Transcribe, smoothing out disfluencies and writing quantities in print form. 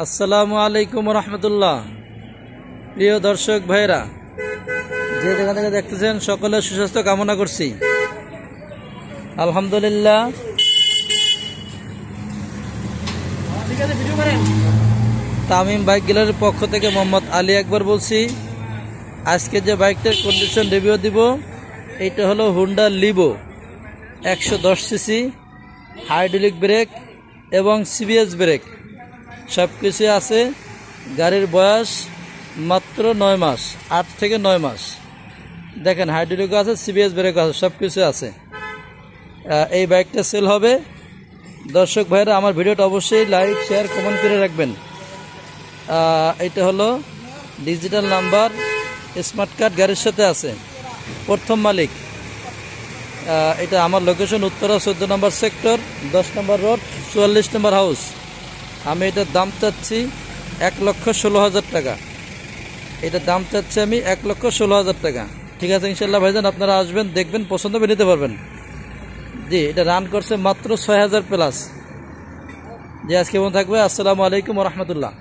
আসসালামু আলাইকুম রহমতুল্লাহ। প্রিয় দর্শক ভাইরা, যে যেখান থেকে দেখতেছেন সকলের সুস্বাস্থ্য কামনা করছি। আলহামদুলিল্লাহ। তামিম বাইক গ্যালারির পক্ষ থেকে মোহাম্মদ আলী আকবর বলছি। আজকে যে বাইকটার কন্ডিশন রিভিউ দিব, এইটা হলো Honda Livo 110 CC, hydraulic break এবং সিবিএস ব্রেক সব কিছু আছে। গাড়ির বয়স মাত্র 9 মাস, 8 থেকে 9 মাস। দেখেন হাইড্রোলিকও আছে, সিবিএস ব্রেকও আছে, সব কিছু আছে। এই বাইকটা সেল হবে। দর্শক ভাইরা, আমার ভিডিওটা অবশ্যই লাইক শেয়ার কমেন্ট করে রাখবেন। এটা হলো ডিজিটাল নাম্বার, স্মার্ট কার্ড গাড়ির সাথে আছে। প্রথম মালিক। এটা আমার লোকেশন উত্তরা 14 নম্বর সেক্টর, 10 নম্বর রোড, 44 নম্বর হাউস। আমি এটার দাম চাচ্ছি 1,16,000 টাকা। এটার দাম চাচ্ছি আমি 1,16,000 টাকা। ঠিক আছে ইনশাল্লাহ ভাইজান, আপনারা আসবেন, দেখবেন, পছন্দ করে নিতে পারবেন। জি, এটা রান করছে মাত্র 6,000 প্লাস। জি, আজকে মনে থাকবে। আসসালামু আলাইকুম রহমতুল্লাহ।